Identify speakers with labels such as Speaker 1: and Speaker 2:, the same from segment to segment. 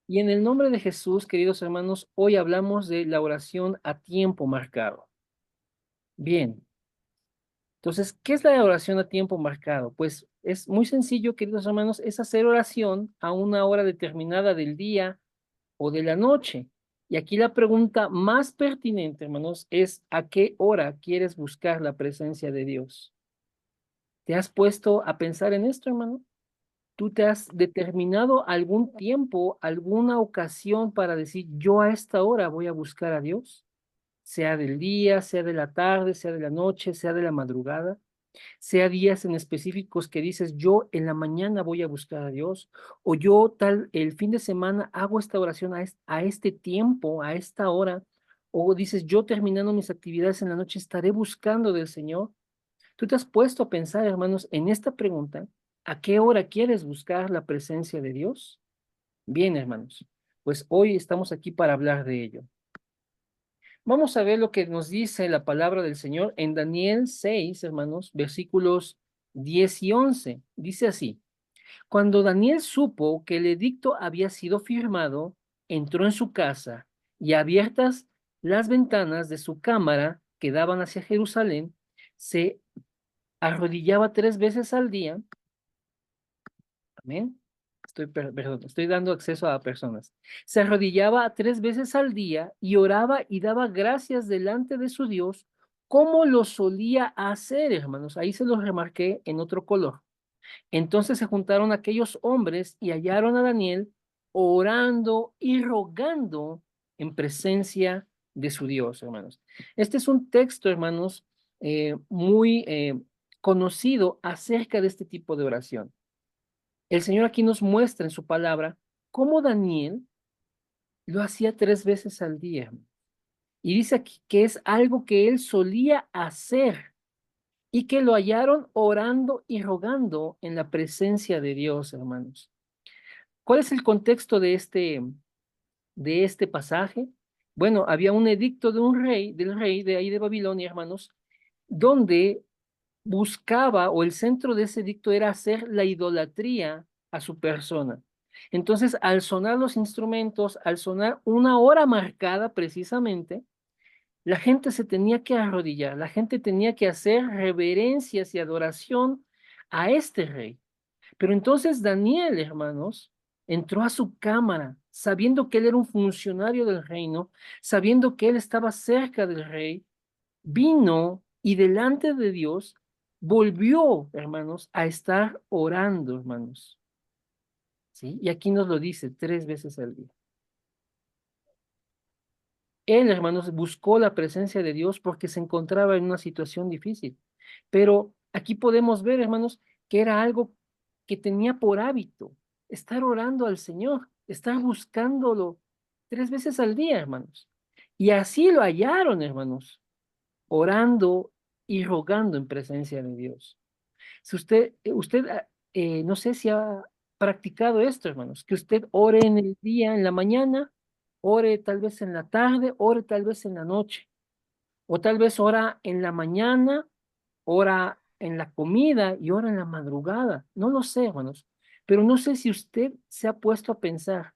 Speaker 1: Y en el nombre de Jesús, queridos hermanos, hoy hablamos de la oración a tiempo marcado. Bien, entonces, ¿qué es la oración a tiempo marcado? Pues es muy sencillo, queridos hermanos, es hacer oración a una hora determinada del día o de la noche. Y aquí la pregunta más pertinente, hermanos, es ¿a qué hora quieres buscar la presencia de Dios? ¿Te has puesto a pensar en esto, hermano? ¿Tú te has determinado algún tiempo, alguna ocasión para decir, yo a esta hora voy a buscar a Dios? Sea del día, sea de la tarde, sea de la noche, sea de la madrugada, sea días en específicos que dices, yo en la mañana voy a buscar a Dios, o yo tal, el fin de semana hago esta oración a este tiempo, a esta hora, o dices, yo terminando mis actividades en la noche estaré buscando del Señor. ¿Tú te has puesto a pensar, hermanos, en esta pregunta? ¿A qué hora quieres buscar la presencia de Dios? Bien, hermanos, pues hoy estamos aquí para hablar de ello. Vamos a ver lo que nos dice la palabra del Señor en Daniel 6, hermanos, versículos 10 y 11. Dice así: Cuando Daniel supo que el edicto había sido firmado, entró en su casa y abiertas las ventanas de su cámara que daban hacia Jerusalén, se arrodillaba 3 veces al día. Amén. Perdón, estoy dando acceso a personas. Se arrodillaba 3 veces al día y oraba y daba gracias delante de su Dios, como lo solía hacer, hermanos. Ahí se los remarqué en otro color. Entonces se juntaron aquellos hombres y hallaron a Daniel orando y rogando en presencia de su Dios, hermanos. Este es un texto, hermanos, muy conocido acerca de este tipo de oración. El Señor aquí nos muestra en su palabra cómo Daniel lo hacía 3 veces al día. Y dice aquí que es algo que él solía hacer y que lo hallaron orando y rogando en la presencia de Dios, hermanos. ¿Cuál es el contexto de este pasaje? Bueno, había un edicto de un rey, del rey de ahí de Babilonia, hermanos, donde buscaba, o el centro de ese edicto era hacer la idolatría a su persona. Entonces, al sonar los instrumentos, al sonar una hora marcada precisamente, la gente se tenía que arrodillar, la gente tenía que hacer reverencias y adoración a este rey. Pero entonces Daniel, hermanos, entró a su cámara, sabiendo que él era un funcionario del reino, sabiendo que él estaba cerca del rey, vino y delante de Dios volvió, hermanos, a estar orando, hermanos. ¿Sí? Y aquí nos lo dice 3 veces al día. Él, hermanos, buscó la presencia de Dios porque se encontraba en una situación difícil. Pero aquí podemos ver, hermanos, que era algo que tenía por hábito, estar orando al Señor, estar buscándolo 3 veces al día, hermanos. Y así lo hallaron, hermanos, orando y rogando en presencia de Dios. Si no sé si ha practicado esto, hermanos, que usted ore en el día, en la mañana, ore tal vez en la tarde, ore tal vez en la noche, o tal vez ora en la mañana, ora en la comida y ora en la madrugada. No lo sé, hermanos, pero no sé si usted se ha puesto a pensar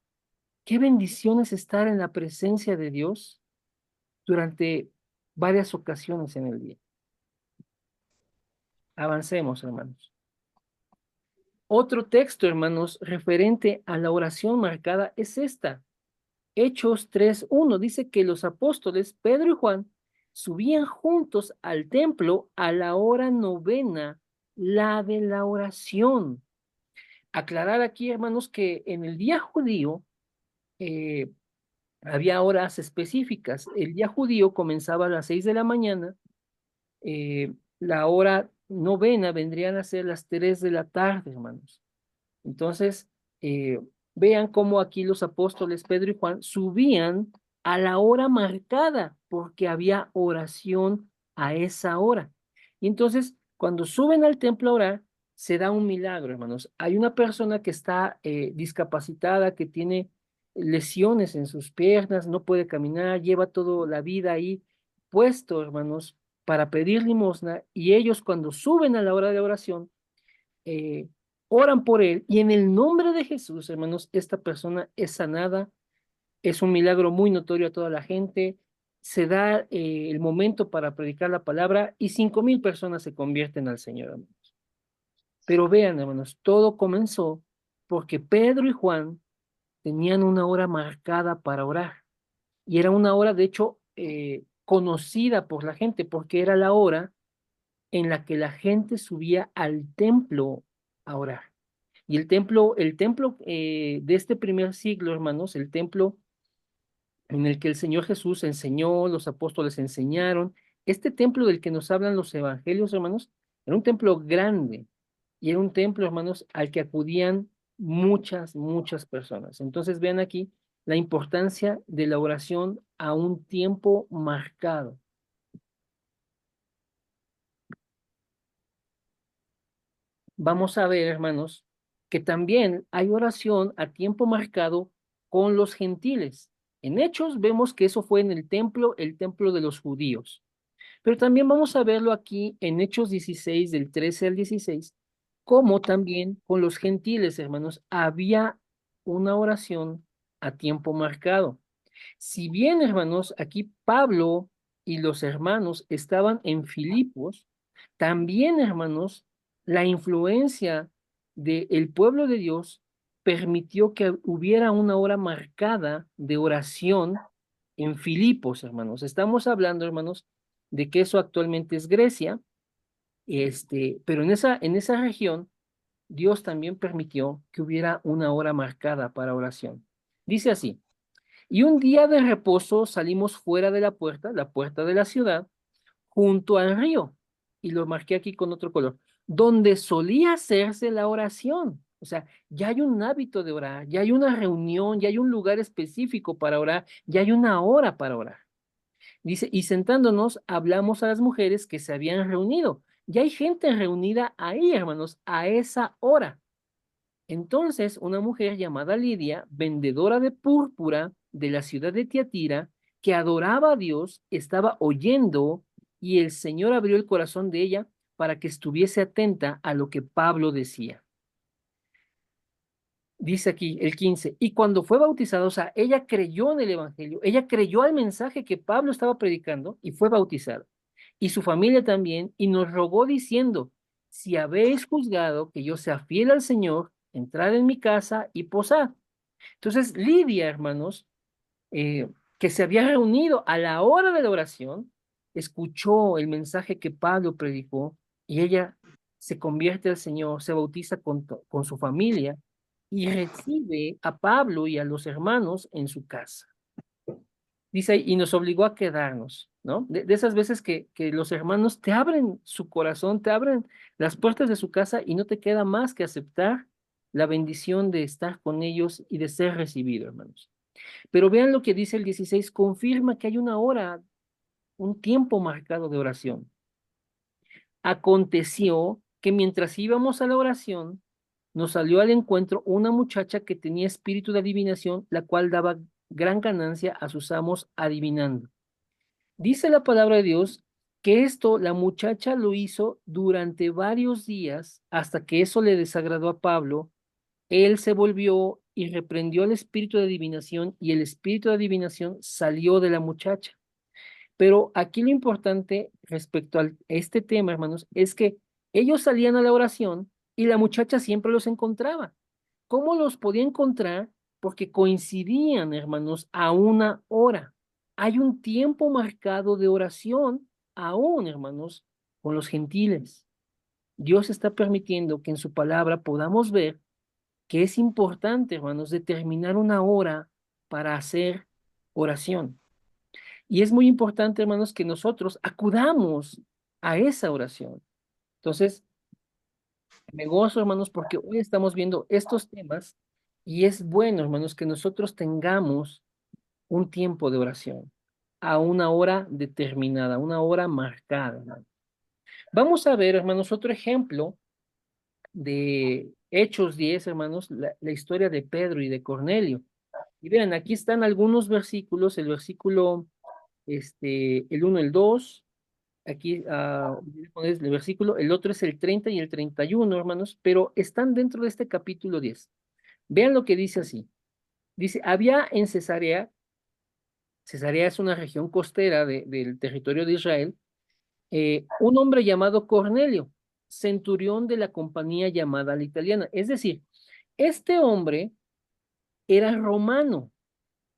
Speaker 1: qué bendición es estar en la presencia de Dios durante varias ocasiones en el día. Avancemos, hermanos. Otro texto, hermanos, referente a la oración marcada es esta. Hechos 3:1 dice que los apóstoles Pedro y Juan subían juntos al templo a la hora novena, la de la oración. Aclarar aquí, hermanos, que en el día judío eh, había horas específicas. El día judío comenzaba a las 6 de la mañana, la hora novena vendrían a ser las 3 de la tarde, hermanos. Entonces, vean cómo aquí los apóstoles Pedro y Juan subían a la hora marcada, porque había oración a esa hora. Y entonces, cuando suben al templo a orar, se da un milagro, hermanos. Hay una persona que está discapacitada, que tiene lesiones en sus piernas, no puede caminar, lleva toda la vida ahí puesto, hermanos, para pedir limosna, y ellos cuando suben a la hora de oración, oran por él y en el nombre de Jesús, hermanos, esta persona es sanada. Es un milagro muy notorio a toda la gente. Se da el momento para predicar la palabra y 5,000 personas se convierten al Señor, hermanos. Pero vean, hermanos, todo comenzó porque Pedro y Juan tenían una hora marcada para orar. Y era una hora, de hecho, conocida por la gente, porque era la hora en la que la gente subía al templo a orar. Y el templo de este primer siglo, hermanos, el templo en el que el Señor Jesús enseñó, los apóstoles enseñaron. Este templo del que nos hablan los evangelios, hermanos, era un templo grande y era un templo, hermanos, al que acudían muchas, muchas personas. Entonces vean aquí la importancia de la oración a un tiempo marcado. Vamos a ver, hermanos, que también hay oración a tiempo marcado con los gentiles. En Hechos vemos que eso fue en el templo de los judíos. Pero también vamos a verlo aquí en Hechos 16, del 13 al 16, como también con los gentiles, hermanos, había una oración a tiempo marcado. Si bien, hermanos, aquí Pablo y los hermanos estaban en Filipos, también, hermanos, la influencia del pueblo de Dios permitió que hubiera una hora marcada de oración en Filipos, hermanos. Estamos hablando, hermanos, de que eso actualmente es Grecia, pero en esa región Dios también permitió que hubiera una hora marcada para oración. Dice así: y un día de reposo salimos fuera de la puerta de la ciudad, junto al río, y lo marqué aquí con otro color, donde solía hacerse la oración. O sea, ya hay un hábito de orar, ya hay una reunión, ya hay un lugar específico para orar, ya hay una hora para orar. Dice, y sentándonos, hablamos a las mujeres que se habían reunido. Ya hay gente reunida ahí, hermanos, a esa hora. Entonces, una mujer llamada Lidia, vendedora de púrpura de la ciudad de Tiatira, que adoraba a Dios, estaba oyendo y el Señor abrió el corazón de ella para que estuviese atenta a lo que Pablo decía. Dice aquí el 15, y cuando fue bautizada, o sea, ella creyó en el Evangelio, ella creyó al mensaje que Pablo estaba predicando y fue bautizada. Y su familia también, y nos rogó diciendo, si habéis juzgado que yo sea fiel al Señor, entrad en mi casa y posad. Entonces, Lidia, hermanos, eh, que se había reunido a la hora de la oración, escuchó el mensaje que Pablo predicó y ella se convierte al Señor, se bautiza con su familia y recibe a Pablo y a los hermanos en su casa. Dice ahí, y nos obligó a quedarnos, ¿no? De esas veces que los hermanos te abren su corazón, te abren las puertas de su casa y no te queda más que aceptar la bendición de estar con ellos y de ser recibido, hermanos. Pero vean lo que dice el 16, confirma que hay una hora, un tiempo marcado de oración. Aconteció que mientras íbamos a la oración, nos salió al encuentro una muchacha que tenía espíritu de adivinación, la cual daba gran ganancia a sus amos adivinando. Dice la palabra de Dios que esto la muchacha lo hizo durante varios días hasta que eso le desagradó a Pablo. Él se volvió y reprendió al espíritu de adivinación y el espíritu de adivinación salió de la muchacha. Pero aquí lo importante respecto a este tema, hermanos, es que ellos salían a la oración y la muchacha siempre los encontraba. ¿Cómo los podía encontrar? Porque coincidían, hermanos, a una hora. Hay un tiempo marcado de oración aún, hermanos, con los gentiles. Dios está permitiendo que en su palabra podamos ver que es importante, hermanos, determinar una hora para hacer oración. Y es muy importante, hermanos, que nosotros acudamos a esa oración. Entonces, me gozo, hermanos, porque hoy estamos viendo estos temas y es bueno, hermanos, que nosotros tengamos un tiempo de oración a una hora determinada, una hora marcada, hermano. Vamos a ver, hermanos, otro ejemplo de Hechos 10, hermanos, la historia de Pedro y de Cornelio. Y vean, aquí están algunos versículos, el versículo, el 1, el 2, aquí voy a poner el versículo, el otro es el 30 y el 31, hermanos, pero están dentro de este capítulo 10. Vean lo que dice así. Dice, había en Cesarea, Cesarea es una región costera del territorio de Israel, un hombre llamado Cornelio, centurión de la compañía llamada la italiana. Es decir, este hombre era romano,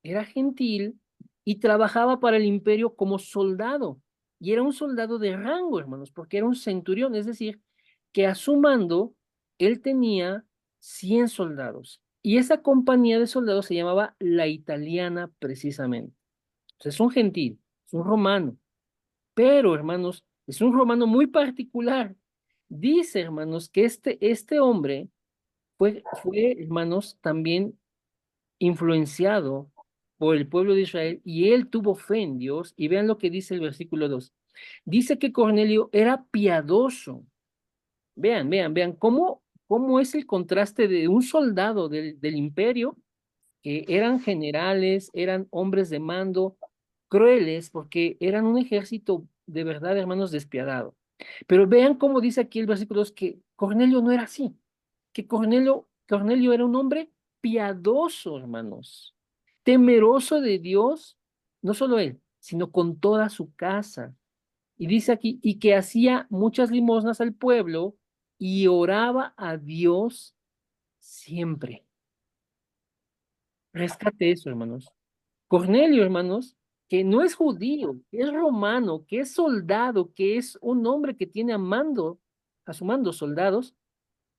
Speaker 1: era gentil y trabajaba para el imperio como soldado. Y era un soldado de rango, hermanos, porque era un centurión, es decir, que a su mando él tenía 100 soldados. Y esa compañía de soldados se llamaba la italiana precisamente. O sea, es un gentil, es un romano. Pero, hermanos, es un romano muy particular. Dice, hermanos, que este hombre fue, hermanos, también influenciado por el pueblo de Israel y él tuvo fe en Dios. Y vean lo que dice el versículo 2. Dice que Cornelio era piadoso. Vean cómo es el contraste de un soldado del imperio, que eran generales, eran hombres de mando, crueles, porque eran un ejército de verdad, hermanos, despiadado. Pero vean cómo dice aquí el versículo 2 que Cornelio no era así, que Cornelio era un hombre piadoso, hermanos, temeroso de Dios, no solo él, sino con toda su casa. Y dice aquí, y que hacía muchas limosnas al pueblo y oraba a Dios siempre. Rescate eso, hermanos. Cornelio, hermanos, que no es judío, que es romano, que es soldado, que es un hombre que tiene a su mando soldados,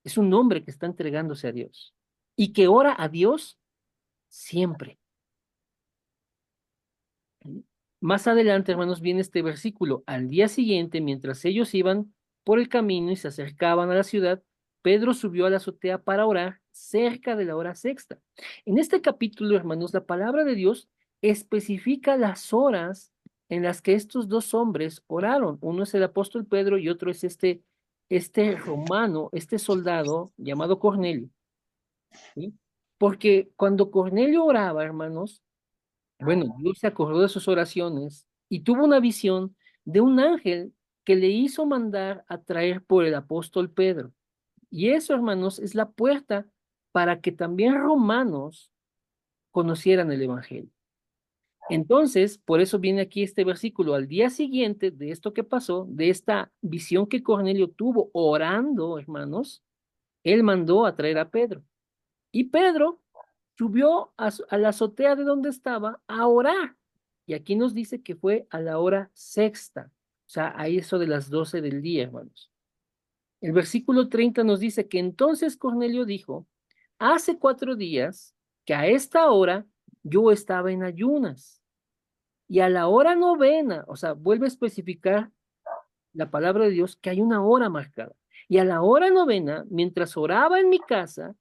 Speaker 1: es un hombre que está entregándose a Dios y que ora a Dios siempre. Más adelante, hermanos, viene este versículo. Al día siguiente, mientras ellos iban por el camino y se acercaban a la ciudad, Pedro subió a la azotea para orar cerca de la hora sexta. En este capítulo, hermanos, la palabra de Dios especifica las horas en las que estos dos hombres oraron. Uno es el apóstol Pedro y otro es este romano, este soldado llamado Cornelio. ¿Sí? Porque cuando Cornelio oraba, hermanos, bueno, Dios se acordó de sus oraciones y tuvo una visión de un ángel que le hizo mandar a traer por el apóstol Pedro. Y eso, hermanos, es la puerta para que también romanos conocieran el evangelio. Entonces, por eso viene aquí este versículo. Al día siguiente de esto que pasó, de esta visión que Cornelio tuvo orando, hermanos, él mandó a traer a Pedro. Y Pedro subió a la azotea de donde estaba a orar. Y aquí nos dice que fue a la hora sexta, o sea, a eso de las 12 del día, hermanos. El versículo 30 nos dice que entonces Cornelio dijo, hace 4 días que a esta hora yo estaba en ayunas y a la hora novena, o sea, vuelve a especificar la palabra de Dios que hay una hora marcada. Y a la hora novena, mientras oraba en mi casa,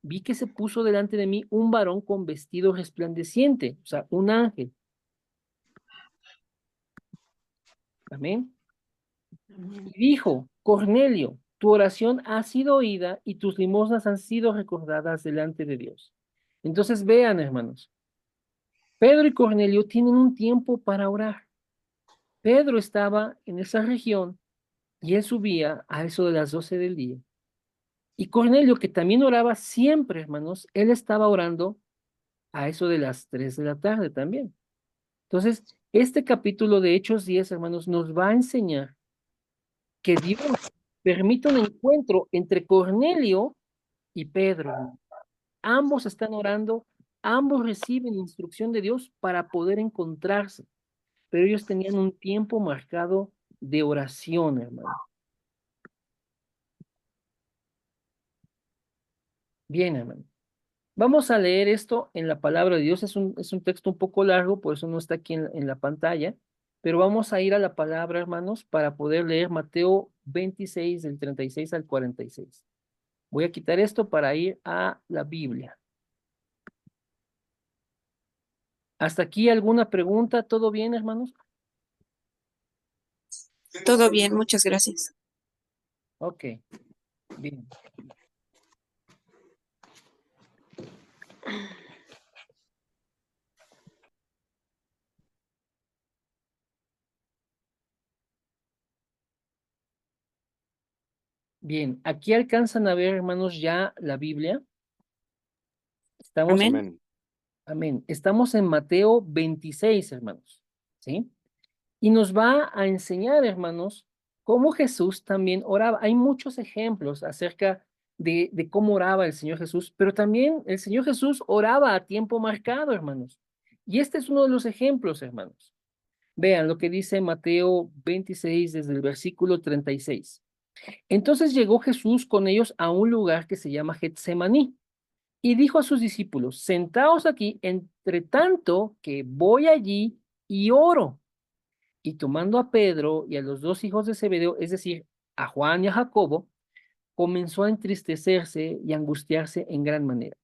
Speaker 1: vi que se puso delante de mí un varón con vestido resplandeciente, o sea, un ángel. Amén. Y dijo, Cornelio, tu oración ha sido oída y tus limosnas han sido recordadas delante de Dios. Entonces vean, hermanos, Pedro y Cornelio tienen un tiempo para orar. Pedro estaba en esa región y él subía a eso de las 12 del día. Y Cornelio, que también oraba siempre, hermanos, él estaba orando a eso de las 3 de la tarde también. Entonces, este capítulo de Hechos 10, hermanos, nos va a enseñar que Dios permite un encuentro entre Cornelio y Pedro, hermano. Ambos están orando, ambos reciben instrucción de Dios para poder encontrarse, pero ellos tenían un tiempo marcado de oración, hermano. Bien, hermano. Vamos a leer esto en la palabra de Dios. Es un texto un poco largo, por eso no está aquí en la pantalla, pero vamos a ir a la palabra, hermanos, para poder leer Mateo 26, del 36 al 46. Voy a quitar esto para ir a la Biblia. ¿Hasta aquí alguna pregunta? ¿Todo bien, hermanos?
Speaker 2: Todo bien, muchas gracias.
Speaker 1: Ok, bien. Bien, aquí alcanzan a ver, hermanos, ya la Biblia. Estamos,
Speaker 2: Amén.
Speaker 3: Amén.
Speaker 1: amén. Estamos en Mateo 26, hermanos. ¿Sí? Y nos va a enseñar, hermanos, cómo Jesús también oraba. Hay muchos ejemplos acerca de cómo oraba el Señor Jesús, pero también el Señor Jesús oraba a tiempo marcado, hermanos. Y este es uno de los ejemplos, hermanos. Vean lo que dice Mateo 26 desde el versículo 36. Entonces llegó Jesús con ellos a un lugar que se llama Getsemaní y dijo a sus discípulos, sentaos aquí, entre tanto que voy allí y oro. Y tomando a Pedro y a los dos hijos de Zebedeo, es decir, a Juan y a Jacobo, comenzó a entristecerse y angustiarse en gran manera.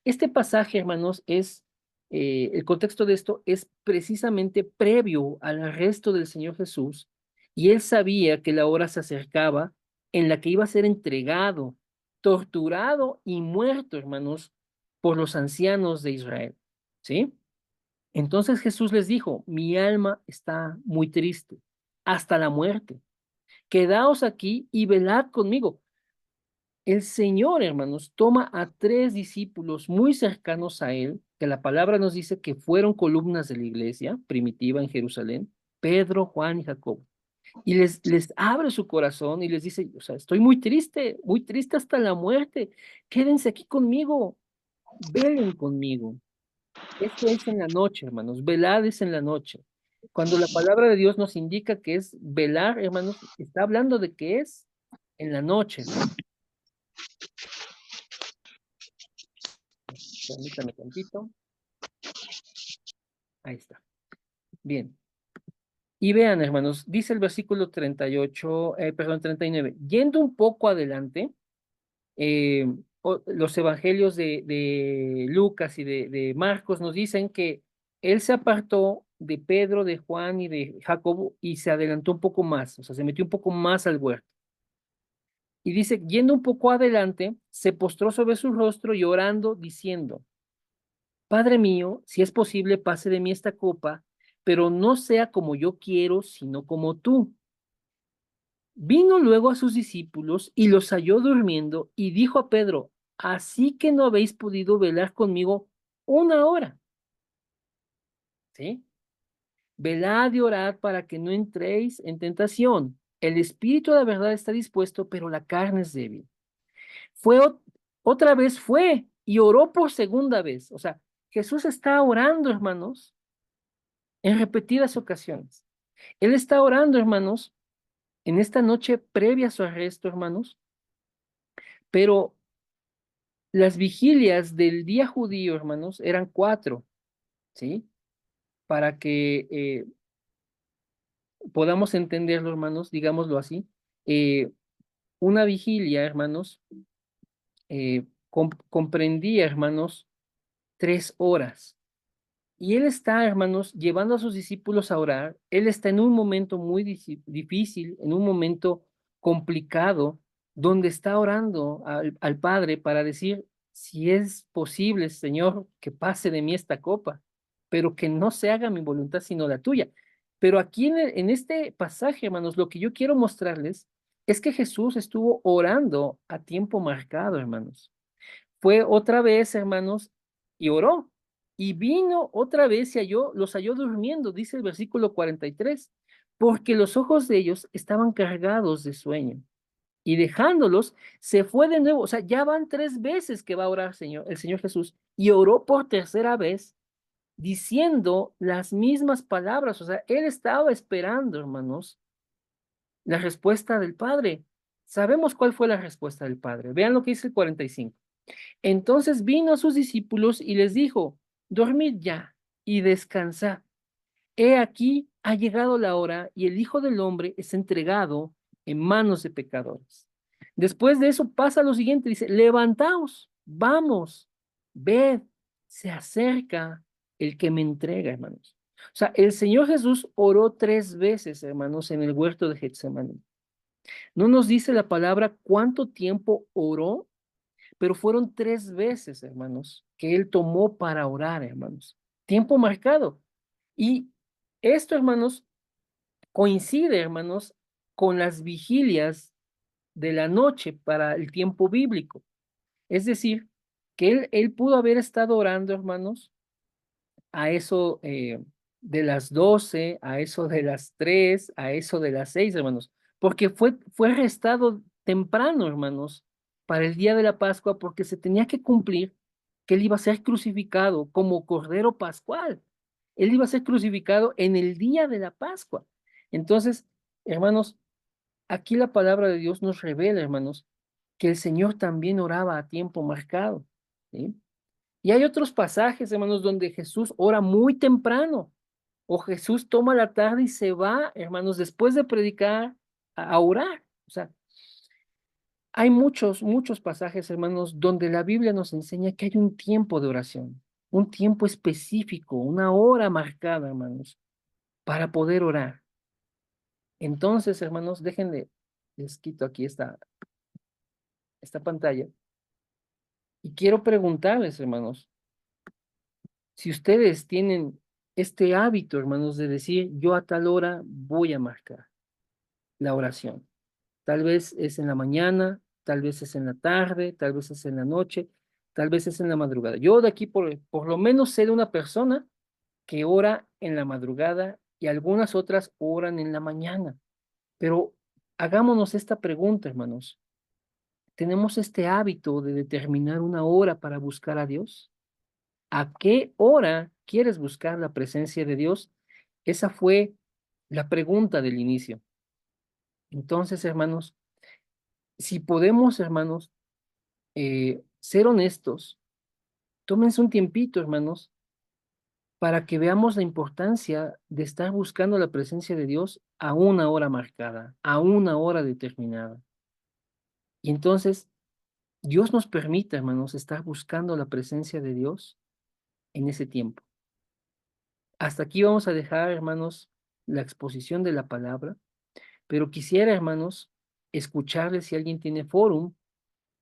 Speaker 1: Este pasaje, hermanos, el contexto de esto es precisamente previo al arresto del Señor Jesús, y él sabía que la hora se acercaba en la que iba a ser entregado, torturado y muerto, hermanos, por los ancianos de Israel. ¿Sí? Entonces Jesús les dijo, mi alma está muy triste hasta la muerte. Quedaos aquí y velad conmigo. El Señor, hermanos, toma a tres discípulos muy cercanos a él, que la palabra nos dice que fueron columnas de la iglesia primitiva en Jerusalén, Pedro, Juan y Jacobo, y les abre su corazón y les dice, o sea, estoy muy triste hasta la muerte, quédense aquí conmigo, velen conmigo. Esto es en la noche, hermanos, velad es en la noche. Cuando la palabra de Dios nos indica que es velar, hermanos, está hablando de que es en la noche, hermanos. Permítame tantito. Ahí está. Bien. Y vean, hermanos, dice el versículo 38, perdón, 39. Yendo un poco adelante, los evangelios de Lucas y de Marcos nos dicen que él se apartó de Pedro, de Juan y de Jacobo y se adelantó un poco más, o sea, se metió un poco más al huerto. Y dice, yendo un poco adelante, se postró sobre su rostro y orando, diciendo, Padre mío, si es posible, pase de mí esta copa, pero no sea como yo quiero, sino como tú. Vino luego a sus discípulos y los halló durmiendo y dijo a Pedro, así que no habéis podido velar conmigo una hora, ¿sí? Velad y orad para que no entréis en tentación. El espíritu de la verdad está dispuesto, pero la carne es débil. Fue otra vez fue y oró por segunda vez. O sea, Jesús está orando, hermanos, en repetidas ocasiones. Él está orando, hermanos, en esta noche previa a su arresto, hermanos, pero las vigilias del día judío, hermanos, eran 4, ¿sí? Para que podamos entenderlo, hermanos, digámoslo así. Eh, una vigilia, hermanos, comprendía, hermanos, 3 horas. Y él está, hermanos, llevando a sus discípulos a orar. Él está en un momento muy difícil, en un momento complicado, donde está orando al Padre para decir, si es posible, Señor, que pase de mí esta copa, pero que no se haga mi voluntad, sino la tuya. Pero aquí en este pasaje, hermanos, lo que yo quiero mostrarles es que Jesús estuvo orando a tiempo marcado, hermanos. Fue otra vez, hermanos, y oró. Y vino otra vez y los halló durmiendo, dice el versículo 43, porque los ojos de ellos estaban cargados de sueño. Y dejándolos, se fue de nuevo. O sea, ya van 3 veces que va a orar el Señor Jesús. Y oró por tercera vez, diciendo las mismas palabras. O sea, él estaba esperando, hermanos, la respuesta del Padre. Sabemos cuál fue la respuesta del Padre. Vean lo que dice el 45. Entonces vino a sus discípulos y les dijo, dormid ya y descansad. He aquí, ha llegado la hora y el Hijo del Hombre es entregado en manos de pecadores. Después de eso pasa lo siguiente, dice, levantaos, vamos, ved, se acerca el que me entrega, hermanos. O sea, el Señor Jesús oró 3 veces, hermanos, en el huerto de Getsemaní. No nos dice la palabra cuánto tiempo oró, pero fueron 3 veces, hermanos, que él tomó para orar, hermanos. Tiempo marcado. Y esto, hermanos, coincide, hermanos, con las vigilias de la noche para el tiempo bíblico. Es decir, que él pudo haber estado orando, hermanos, a eso de las 12, a eso de las 3, a eso de las 6, hermanos, porque fue arrestado temprano, hermanos, para el día de la Pascua, porque se tenía que cumplir que él iba a ser crucificado como Cordero Pascual. Él iba a ser crucificado en el día de la Pascua. Entonces, hermanos, aquí la palabra de Dios nos revela, hermanos, que el Señor también oraba a tiempo marcado, ¿sí? Y hay otros pasajes, hermanos, donde Jesús ora muy temprano, o Jesús toma la tarde y se va, hermanos, después de predicar a orar. O sea, hay muchos, muchos pasajes, hermanos, donde la Biblia nos enseña que hay un tiempo de oración, un tiempo específico, una hora marcada, hermanos, para poder orar. Entonces, hermanos, déjenle, les quito aquí esta pantalla. Y quiero preguntarles, hermanos, si ustedes tienen este hábito, hermanos, de decir, yo a tal hora voy a marcar la oración. Tal vez es en la mañana, tal vez es en la tarde, tal vez es en la noche, tal vez es en la madrugada. Yo de aquí por lo menos sé de una persona que ora en la madrugada y algunas otras oran en la mañana. Pero hagámonos esta pregunta, hermanos. ¿Tenemos este hábito de determinar una hora para buscar a Dios? ¿A qué hora quieres buscar la presencia de Dios? Esa fue la pregunta del inicio. Entonces, hermanos, si podemos, hermanos, ser honestos, tómense un tiempito, hermanos, para que veamos la importancia de estar buscando la presencia de Dios a una hora marcada, a una hora determinada. Y entonces, Dios nos permite, hermanos, estar buscando la presencia de Dios en ese tiempo. Hasta aquí vamos a dejar, hermanos, la exposición de la palabra, pero quisiera, hermanos, escucharles si alguien tiene fórum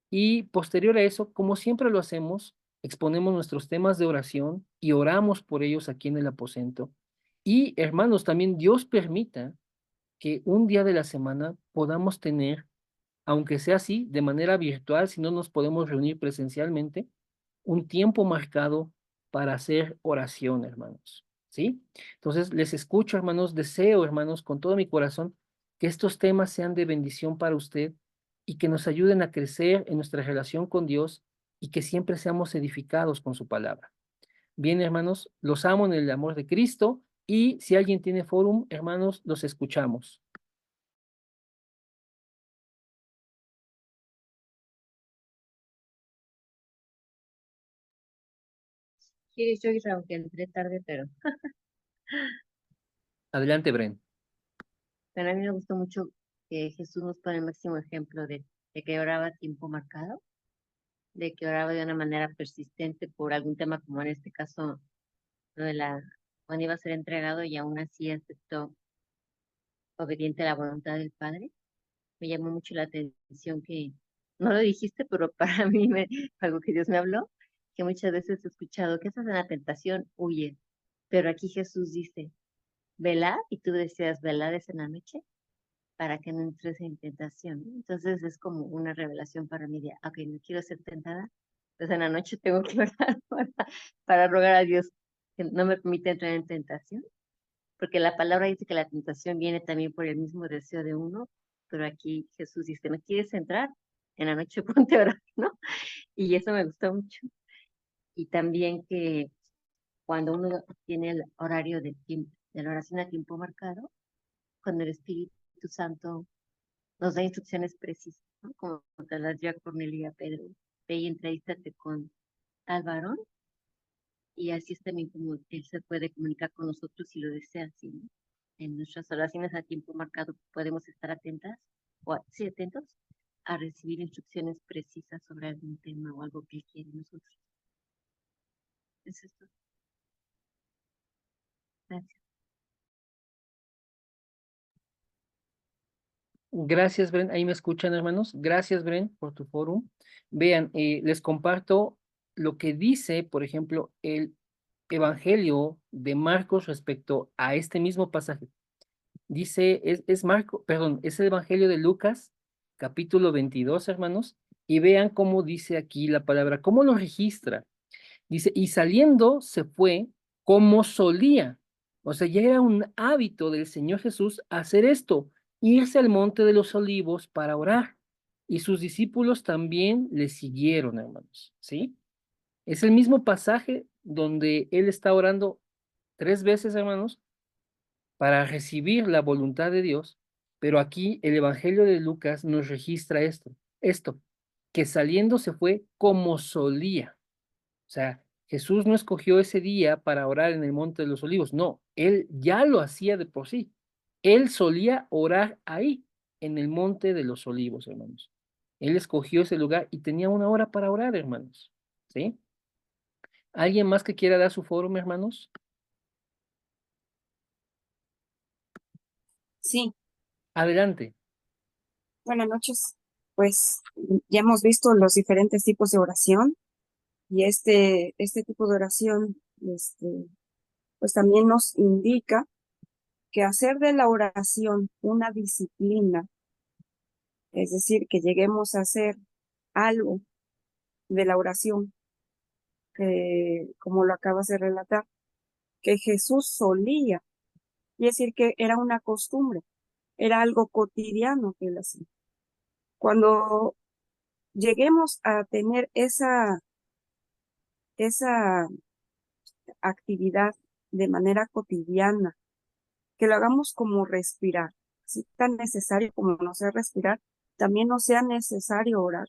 Speaker 1: y posterior a eso, como siempre lo hacemos, exponemos nuestros temas de oración y oramos por ellos aquí en el aposento. Y, hermanos, también Dios permita que un día de la semana podamos tener, aunque sea así, de manera virtual, si no nos podemos reunir presencialmente, un tiempo marcado para hacer oración, hermanos. ¿Sí? Entonces, les escucho, hermanos, deseo, hermanos, con todo mi corazón, que estos temas sean de bendición para usted y que nos ayuden a crecer en nuestra relación con Dios y que siempre seamos edificados con su palabra. Bien, hermanos, los amo en el amor de Cristo y si alguien tiene fórum, hermanos, los escuchamos.
Speaker 3: Sí, yo Isra, aunque entré tarde, pero
Speaker 1: Adelante, Bren.
Speaker 3: a mí me gustó mucho que Jesús nos pone el máximo ejemplo de que oraba a tiempo marcado, de que oraba de una manera persistente por algún tema, como en este caso, lo de cuando iba a ser entregado y aún así aceptó obediente a la voluntad del Padre. Me llamó mucho la atención que, no lo dijiste, pero para mí algo que Dios me habló, que muchas veces he escuchado que estás en la tentación, huye. Pero aquí Jesús dice, velad, y tú decías, velad es en la noche, para que no entres en tentación, ¿no? Entonces es como una revelación para mí de, ok, no quiero ser tentada, pues en la noche tengo que orar para rogar a Dios que no me permita entrar en tentación, porque la palabra dice que la tentación viene también por el mismo deseo de uno, pero aquí Jesús dice, ¿no quieres entrar? En la noche ponte a orar, ¿no? Y eso me gustó mucho. Y también que cuando uno tiene el horario de la oración a tiempo marcado, cuando el Espíritu Santo nos da instrucciones precisas, ¿no? Como te las dio a Cornelio y a Pedro. Ve y entrevístate con tal varón y así es también como él se puede comunicar con nosotros si lo desea, ¿sí? ¿No? En nuestras oraciones a tiempo marcado podemos estar atentas, sí, atentos a recibir instrucciones precisas sobre algún tema o algo que él quiere de nosotros. Es esto. Gracias.
Speaker 1: Gracias, Bren. Ahí me escuchan, hermanos. Gracias, Bren, por tu fórum. Vean, les comparto lo que dice, por ejemplo, el Evangelio de Marcos respecto a este mismo pasaje. Dice, es Marco, perdón, es el Evangelio de Lucas, capítulo 22, hermanos, y vean cómo dice aquí la palabra, cómo lo registra. Dice, y saliendo se fue como solía. O sea, ya era un hábito del Señor Jesús hacer esto, irse al monte de los olivos para orar. Y sus discípulos también le siguieron, hermanos, ¿sí? Es el mismo pasaje donde él está orando 3 veces, hermanos, para recibir la voluntad de Dios, pero aquí el Evangelio de Lucas nos registra esto, que saliendo se fue como solía. O sea, Jesús no escogió ese día para orar en el Monte de los Olivos, no, él ya lo hacía de por sí. Él solía orar ahí, en el Monte de los Olivos, hermanos. Él escogió ese lugar y tenía una hora para orar, hermanos. ¿Sí? ¿Alguien más que quiera dar su foro, hermanos?
Speaker 2: Sí,
Speaker 1: Adelante.
Speaker 2: buenas noches. Pues ya hemos visto los diferentes tipos de oración y este tipo de oración, pues también nos indica que hacer de la oración una disciplina, es decir, que lleguemos a hacer algo de la oración, que, como lo acabas de relatar, que Jesús solía, y es decir, que era una costumbre, era algo cotidiano que él hacía. Cuando lleguemos a tener esa actividad de manera cotidiana, que lo hagamos como respirar, así tan necesario como no sea respirar, también no sea necesario orar.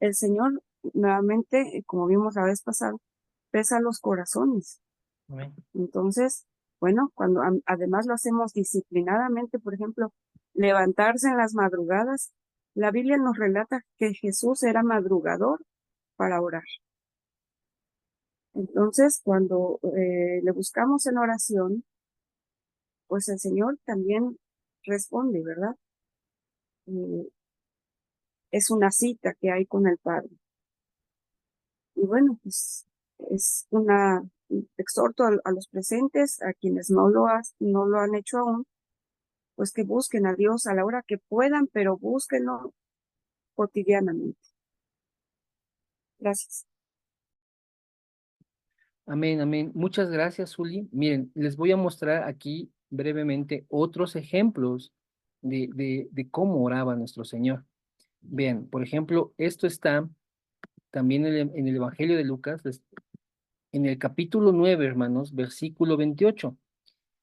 Speaker 2: El Señor, nuevamente, como vimos la vez pasada, pesa los corazones.
Speaker 1: Amén.
Speaker 2: Entonces, bueno, cuando además lo hacemos disciplinadamente, por ejemplo, levantarse en las madrugadas, la Biblia nos relata que Jesús era madrugador para orar. Entonces, cuando le buscamos en oración, pues el Señor también responde, ¿verdad? Eh, es una cita que hay con el Padre. Y bueno, pues es una exhorto a los presentes, a quienes no lo han hecho aún, pues que busquen a Dios a la hora que puedan, pero búsquenlo cotidianamente. Gracias.
Speaker 1: Amén, amén. Muchas gracias, Zuli. Miren, les voy a mostrar aquí brevemente otros ejemplos de cómo oraba nuestro Señor. Bien, por ejemplo, esto está también en el Evangelio de Lucas, en el capítulo 9, hermanos, versículo 28.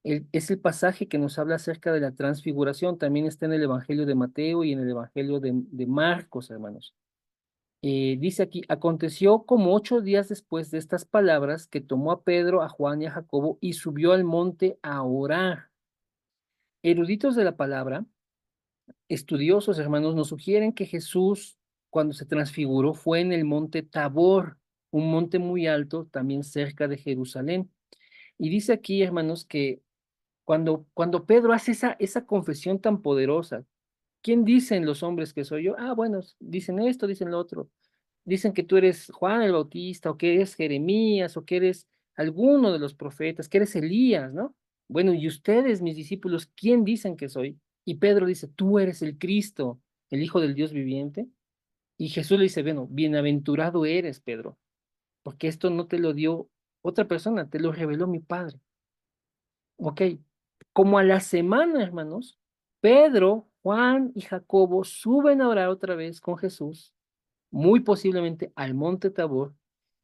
Speaker 1: Es el pasaje que nos habla acerca de la transfiguración. También está en el Evangelio de Mateo y en el Evangelio de Marcos, hermanos. Dice aquí, aconteció como 8 días después de estas palabras que tomó a Pedro, a Juan y a Jacobo y subió al monte a orar. Eruditos de la palabra, estudiosos, hermanos, nos sugieren que Jesús, cuando se transfiguró, fue en el monte Tabor, un monte muy alto, también cerca de Jerusalén. Y dice aquí, hermanos, que cuando Pedro hace esa confesión tan poderosa, ¿quién dicen los hombres que soy yo? Ah, bueno, dicen esto, dicen lo otro. Dicen que tú eres Juan el Bautista, o que eres Jeremías, o que eres alguno de los profetas, que eres Elías, ¿no? Bueno, y ustedes, mis discípulos, ¿quién dicen que soy? Y Pedro dice, tú eres el Cristo, el Hijo del Dios viviente. Y Jesús le dice, bueno, bienaventurado eres, Pedro, porque esto no te lo dio otra persona, te lo reveló mi Padre. Ok, como a la semana, hermanos, Pedro, Juan y Jacobo suben a orar otra vez con Jesús, muy posiblemente al monte Tabor,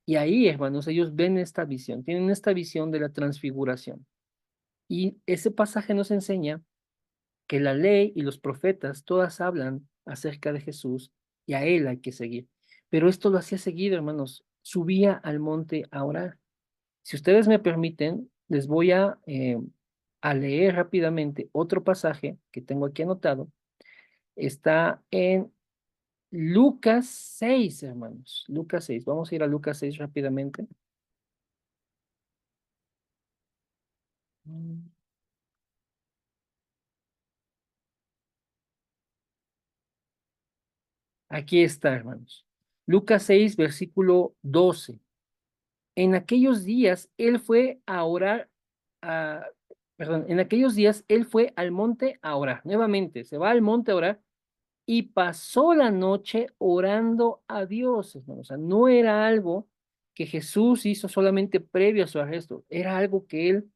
Speaker 1: y ahí, hermanos, ellos ven esta visión, tienen esta visión de la transfiguración. Y ese pasaje nos enseña que la ley y los profetas todas hablan acerca de Jesús y a él hay que seguir. Pero esto lo hacía seguido, hermanos, subía al monte a orar. Si ustedes me permiten, les voy a leer rápidamente otro pasaje que tengo aquí anotado. Está en Lucas 6, hermanos. Lucas 6. Vamos a ir a Lucas 6 rápidamente. Mm, Aquí está, hermanos. Lucas 6, versículo 12. En aquellos días él fue a orar, a, perdón, en aquellos días él fue al monte a orar. Nuevamente, se va al monte a orar y pasó la noche orando a Dios, hermanos. O sea, no era algo que Jesús hizo solamente previo a su arresto, era algo que él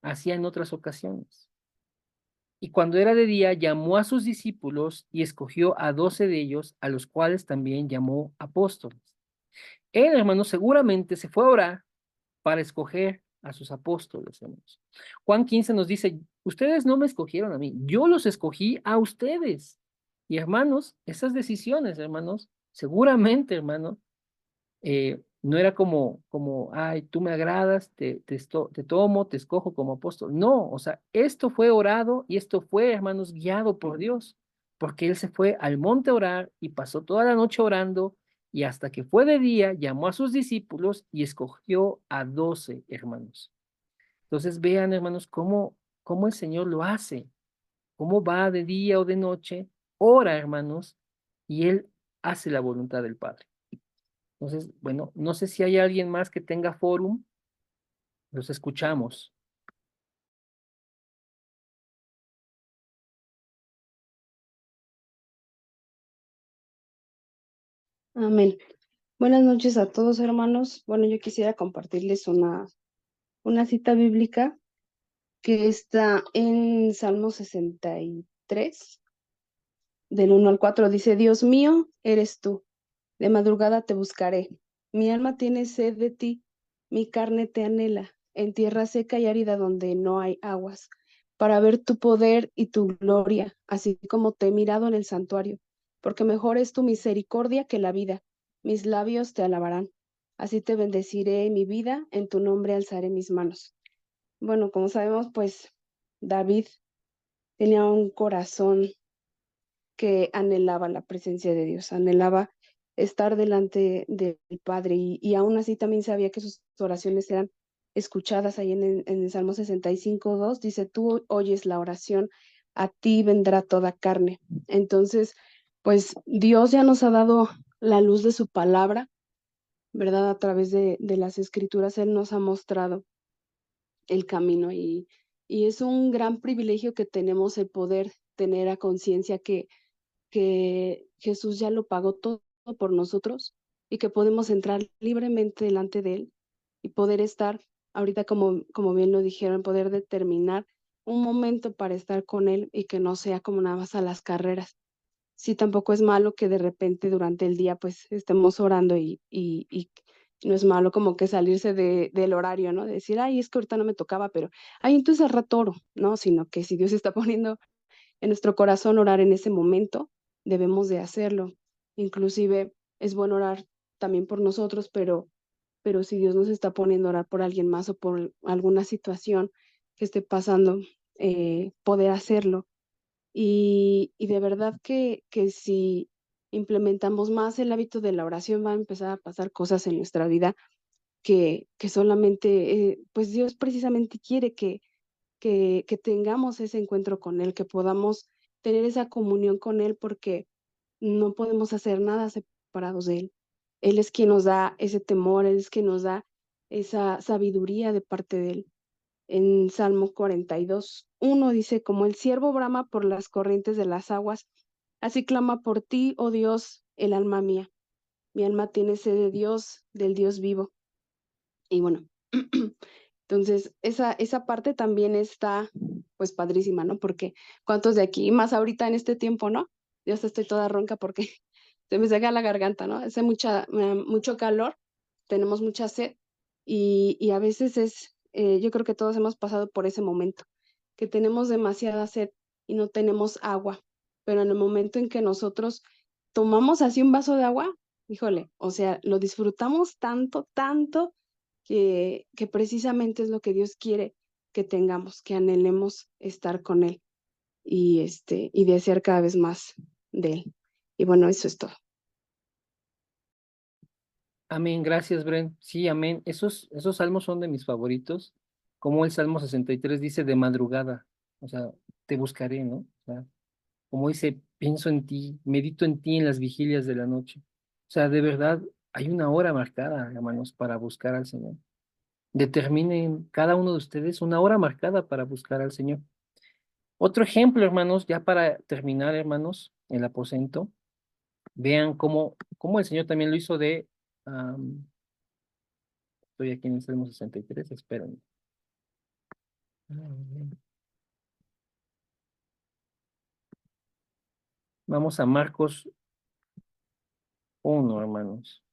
Speaker 1: hacía en otras ocasiones. Y cuando era de día, llamó a sus discípulos y escogió a 12 de ellos, a los cuales también llamó apóstoles. Él, hermanos, seguramente se fue a orar para escoger a sus apóstoles, hermanos. Juan 15 nos dice, ustedes no me escogieron a mí, yo los escogí a ustedes. Y hermanos, esas decisiones, hermanos, seguramente, hermanos, no era ay, tú me agradas, te tomo, te escojo como apóstol. No, o sea, esto fue orado y esto fue, hermanos, guiado por Dios, porque él se fue al monte a orar y pasó toda la noche orando y hasta que fue de día llamó a sus discípulos y escogió a 12 hermanos. Entonces vean, hermanos, cómo el Señor lo hace, cómo va de día o de noche, ora, hermanos, y él hace la voluntad del Padre. Entonces, bueno, no sé si hay alguien más que tenga fórum, los escuchamos.
Speaker 4: Amén. Buenas noches a todos, hermanos. Bueno, yo quisiera compartirles una cita bíblica que está en Salmo 63, del 1 al 4. Dice, Dios mío, eres tú. De madrugada te buscaré. Mi alma tiene sed de ti, mi carne te anhela, en tierra seca y árida donde no hay aguas, para ver tu poder y tu gloria, así como te he mirado en el santuario, porque mejor es tu misericordia que la vida. Mis labios te alabarán. Así te bendeciré mi vida, en tu nombre alzaré mis manos. Bueno, como sabemos, pues David tenía un corazón que anhelaba la presencia de Dios, anhelaba estar delante del Padre y aún así también sabía que sus oraciones eran escuchadas. Ahí en el Salmo 65:2 dice, tú oyes la oración, a ti vendrá toda carne. Entonces, pues Dios ya nos ha dado la luz de su palabra, ¿verdad? A través de las escrituras, Él nos ha mostrado el camino y es un gran privilegio que tenemos el poder tener a conciencia que Jesús ya lo pagó todo por nosotros y que podemos entrar libremente delante de Él y poder estar, ahorita como bien lo dijeron, poder determinar un momento para estar con Él y que no sea como nada más a las carreras. Sí, tampoco es malo que de repente durante el día pues estemos orando y no es malo como que salirse del horario, ¿no? De decir, ay, es que ahorita no me tocaba, pero, ay, entonces al rato oro, ¿no? Sino que si Dios está poniendo en nuestro corazón orar en ese momento, debemos de hacerlo. Inclusive es bueno orar también por nosotros, pero si Dios nos está poniendo a orar por alguien más o por alguna situación que esté pasando, poder hacerlo. Y de verdad que si implementamos más el hábito de la oración, van a empezar a pasar cosas en nuestra vida que solamente, pues Dios precisamente quiere que tengamos ese encuentro con Él, que podamos tener esa comunión con Él, porque no podemos hacer nada separados de Él. Él es quien nos da ese temor, Él es quien nos da esa sabiduría de parte de Él. En Salmo 42:1 dice, como el ciervo brama por las corrientes de las aguas, así clama por ti, oh Dios, el alma mía. Mi alma tiene sed de Dios, del Dios vivo. Y bueno, entonces esa parte también está pues padrísima, ¿no? Porque cuántos de aquí, más ahorita en este tiempo, ¿no? Yo hasta estoy toda ronca porque se me seca la garganta, ¿no? Hace mucho calor, tenemos mucha sed y a veces yo creo que todos hemos pasado por ese momento, que tenemos demasiada sed y no tenemos agua, pero en el momento en que nosotros tomamos así un vaso de agua, híjole, o sea, lo disfrutamos tanto, tanto que precisamente es lo que Dios quiere que tengamos, que anhelemos estar con Él y desear cada vez más de Él. Y bueno, eso es todo.
Speaker 1: Amén, gracias, Bren. Sí, amén. Esos salmos son de mis favoritos. Como el Salmo 63 dice, de madrugada. O sea, te buscaré, ¿no? O sea, como dice, pienso en ti, medito en ti en las vigilias de la noche. O sea, de verdad, hay una hora marcada, hermanos, para buscar al Señor. Determinen cada uno de ustedes una hora marcada para buscar al Señor. Otro ejemplo, hermanos, ya para terminar, hermanos, el aposento. Vean cómo el Señor también lo hizo estoy aquí en el Salmo 63, esperen. Vamos a Marcos 1, hermanos.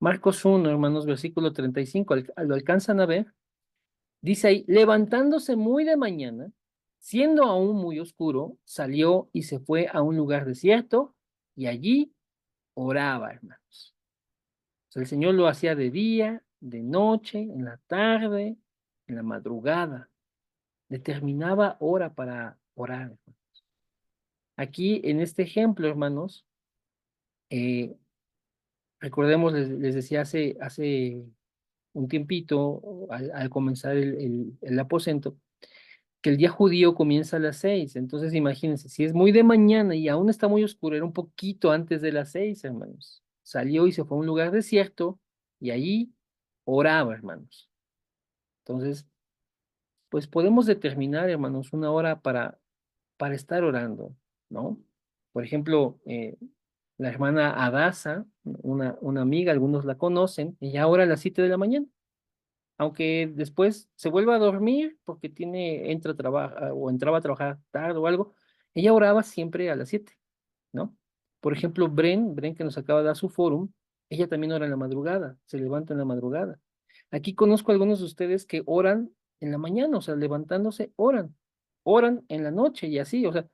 Speaker 1: Marcos 1, hermanos, versículo 35, ¿lo alcanzan a ver? Dice ahí, levantándose muy de mañana, siendo aún muy oscuro, salió y se fue a un lugar desierto y allí oraba, hermanos. O sea, el Señor lo hacía de día, de noche, en la tarde, en la madrugada. Determinaba hora para orar, hermanos. Aquí en este ejemplo, hermanos, eh, recordemos, les decía hace un tiempito, al comenzar el aposento, que el día judío comienza a las 6. Entonces, imagínense, si es muy de mañana y aún está muy oscuro, era un poquito antes de las 6, hermanos. Salió y se fue a un lugar desierto y allí oraba, hermanos. Entonces, pues podemos determinar, hermanos, una hora para estar orando, ¿no? Por ejemplo, la hermana Adasa, una amiga, algunos la conocen, ella ora a las 7 de la mañana, aunque después se vuelva a dormir porque entra a trabajar o entraba a trabajar tarde o algo, ella oraba siempre a las 7, ¿no? Por ejemplo, Bren que nos acaba de dar su fórum, ella también ora en la madrugada, se levanta en la madrugada. Aquí conozco a algunos de ustedes que oran en la mañana, o sea, levantándose, oran en la noche y así, o sea,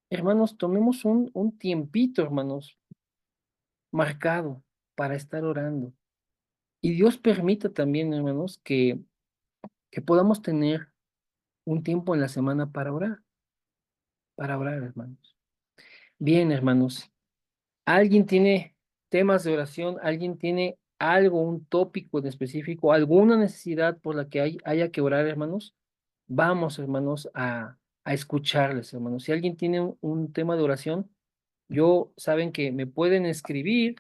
Speaker 1: hermanos, tomemos un tiempito, hermanos, marcado para estar orando. Y Dios permita también, hermanos, que podamos tener un tiempo en la semana para orar, hermanos. Bien, hermanos, ¿alguien tiene temas de oración? ¿Alguien tiene algo, un tópico en específico, alguna necesidad por la que haya que orar, hermanos? Vamos, hermanos, a escucharles, hermanos. Si alguien tiene un tema de oración, saben que me pueden escribir,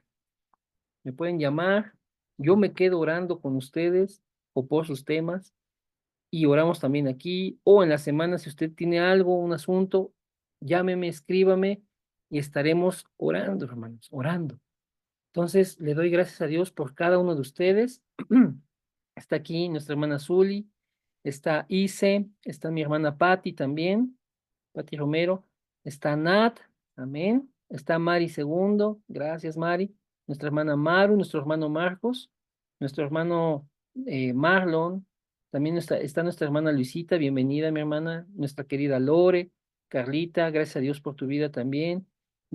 Speaker 1: me pueden llamar, yo me quedo orando con ustedes o por sus temas y oramos también aquí, o en la semana, si usted tiene algo, un asunto, llámeme, escríbame y estaremos orando, hermanos, orando. Entonces, le doy gracias a Dios por cada uno de ustedes. Está aquí nuestra hermana Zuli, está Ise, está mi hermana Patti también, Patti Romero, está Nat, amén, está Mari Segundo, gracias Mari, nuestra hermana Maru, nuestro hermano Marcos, nuestro hermano Marlon, también está nuestra hermana Luisita, bienvenida mi hermana, nuestra querida Lore, Carlita, gracias a Dios por tu vida también,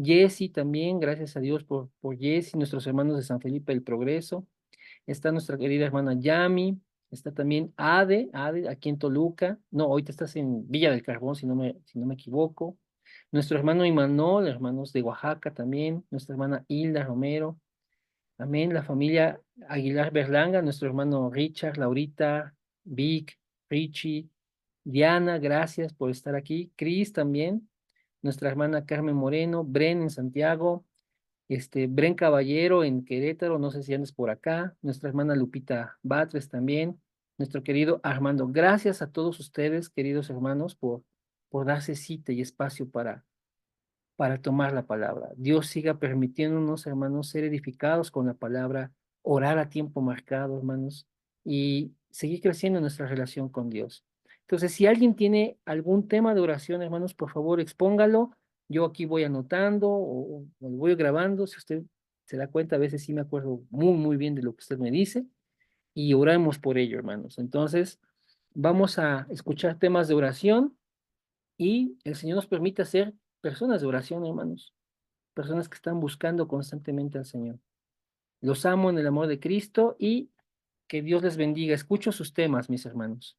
Speaker 1: Jessy también, gracias a Dios por Jessy, nuestros hermanos de San Felipe del Progreso, está nuestra querida hermana Yami, está también Ade, aquí en Toluca. No, ahorita estás en Villa del Carbón, si no me equivoco. Nuestro hermano Imanol, hermanos de Oaxaca también. Nuestra hermana Hilda Romero. Amén. La familia Aguilar Berlanga, nuestro hermano Richard, Laurita, Vic, Richie, Diana, gracias por estar aquí. Cris también. Nuestra hermana Carmen Moreno, Bren en Santiago, Bren Caballero en Querétaro, no sé si andes por acá, nuestra hermana Lupita Batres también, nuestro querido Armando. Gracias a todos ustedes, queridos hermanos, por darse cita y espacio para tomar la palabra. Dios siga permitiéndonos, hermanos, ser edificados con la palabra, orar a tiempo marcado, hermanos, y seguir creciendo en nuestra relación con Dios. Entonces, si alguien tiene algún tema de oración, hermanos, por favor, expóngalo. Yo aquí voy anotando o lo voy grabando. Si usted se da cuenta, a veces sí me acuerdo muy, muy bien de lo que usted me dice y oramos por ello, hermanos. Entonces, vamos a escuchar temas de oración y el Señor nos permite ser personas de oración, hermanos, personas que están buscando constantemente al Señor. Los amo en el amor de Cristo y que Dios les bendiga. Escucho sus temas, mis hermanos.